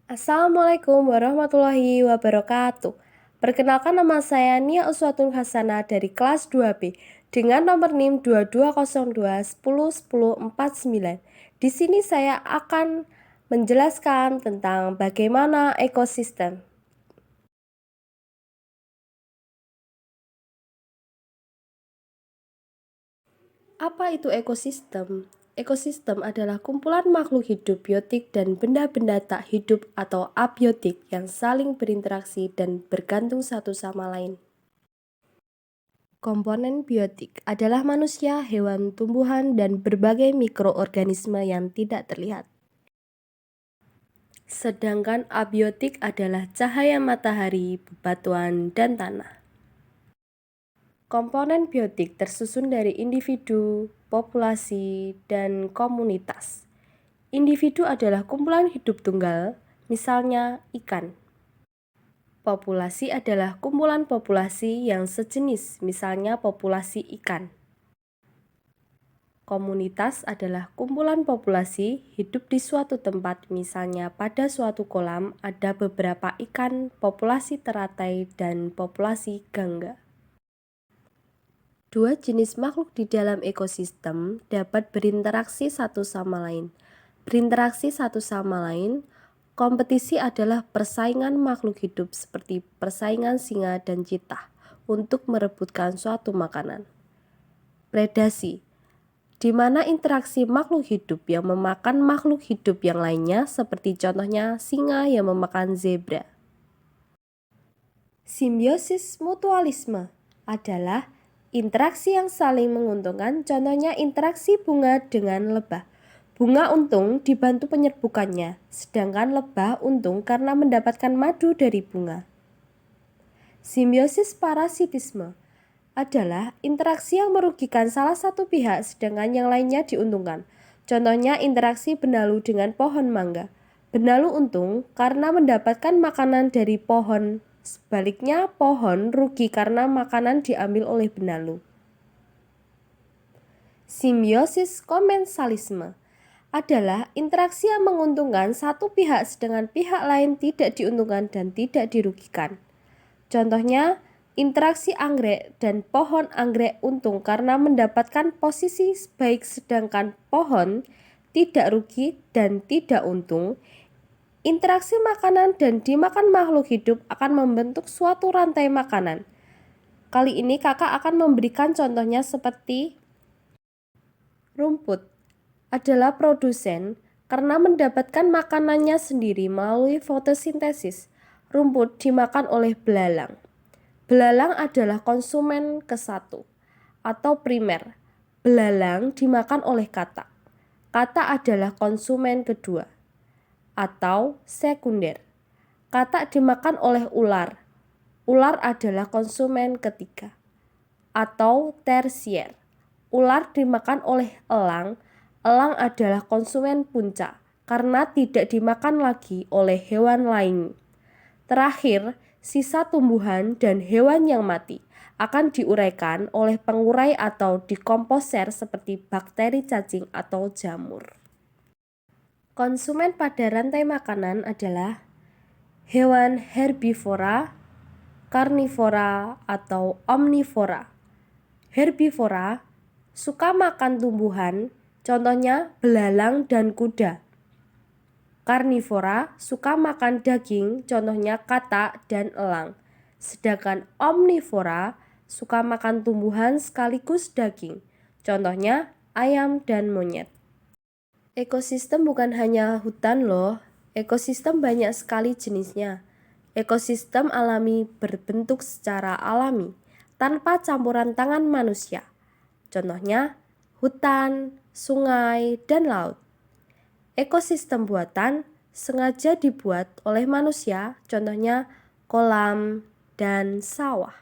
Assalamualaikum warahmatullahi wabarakatuh. Perkenalkan, nama saya Nia Uswatun Hasanah dari kelas 2B dengan nomor NIM 2202 10 10 49. Di sini saya akan menjelaskan tentang bagaimana ekosistem. Apa itu ekosistem? Ekosistem adalah kumpulan makhluk hidup biotik dan benda-benda tak hidup atau abiotik yang saling berinteraksi dan bergantung satu sama lain. Komponen biotik adalah manusia, hewan, tumbuhan, dan berbagai mikroorganisme yang tidak terlihat. Sedangkan abiotik adalah cahaya matahari, bebatuan, dan tanah. Komponen biotik tersusun dari individu, populasi, dan komunitas. Individu adalah kumpulan hidup tunggal, misalnya ikan. Populasi adalah kumpulan populasi yang sejenis, misalnya populasi ikan. Komunitas adalah kumpulan populasi hidup di suatu tempat, misalnya pada suatu kolam ada beberapa ikan, populasi teratai, dan populasi gangga. Dua jenis makhluk di dalam ekosistem dapat berinteraksi satu sama lain. Berinteraksi satu sama lain, kompetisi adalah persaingan makhluk hidup seperti persaingan singa dan citah untuk merebutkan suatu makanan. Predasi, di mana interaksi makhluk hidup yang memakan makhluk hidup yang lainnya, seperti contohnya singa yang memakan zebra. Simbiosis mutualisme adalah interaksi yang saling menguntungkan, contohnya interaksi bunga dengan lebah. Bunga untung dibantu penyerbukannya, sedangkan lebah untung karena mendapatkan madu dari bunga. Simbiosis parasitisme adalah interaksi yang merugikan salah satu pihak sedangkan yang lainnya diuntungkan. Contohnya interaksi benalu dengan pohon mangga. Benalu untung karena mendapatkan makanan dari pohon, sebaliknya pohon rugi karena makanan diambil oleh benalu. Simbiosis komensalisme adalah interaksi yang menguntungkan satu pihak sedangkan pihak lain tidak diuntungkan dan tidak dirugikan. Contohnya, interaksi anggrek dan pohon anggrek untung karena mendapatkan posisi baik sedangkan pohon tidak rugi dan tidak untung. Interaksi makanan dan dimakan makhluk hidup akan membentuk suatu rantai makanan. Kali ini kakak akan memberikan contohnya seperti rumput adalah produsen karena mendapatkan makanannya sendiri melalui fotosintesis. Rumput dimakan oleh belalang. Belalang adalah konsumen ke-1 atau primer. Belalang dimakan oleh katak. Katak adalah konsumen kedua atau sekunder. Katak dimakan oleh ular. Ular adalah konsumen ketiga atau tersier. Ular dimakan oleh elang. Elang adalah konsumen puncak karena tidak dimakan lagi oleh hewan lain. Terakhir, sisa tumbuhan dan hewan yang mati akan diuraikan oleh pengurai atau dekomposer seperti bakteri cacing atau jamur. Konsumen pada rantai makanan adalah hewan herbivora, karnivora, atau omnivora. Herbivora suka makan tumbuhan, contohnya belalang dan kuda. Karnivora suka makan daging, contohnya katak dan elang. Sedangkan omnivora suka makan tumbuhan sekaligus daging, contohnya ayam dan monyet. Ekosistem bukan hanya hutan loh, ekosistem banyak sekali jenisnya. Ekosistem alami berbentuk secara alami, tanpa campuran tangan manusia. Contohnya hutan, sungai, dan laut. Ekosistem buatan sengaja dibuat oleh manusia, contohnya kolam dan sawah.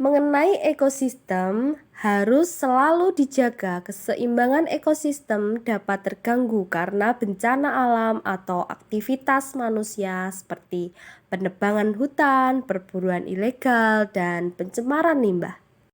Mengenai ekosistem, harus selalu dijaga keseimbangan ekosistem dapat terganggu karena bencana alam atau aktivitas manusia seperti penebangan hutan, perburuan ilegal, dan pencemaran limbah.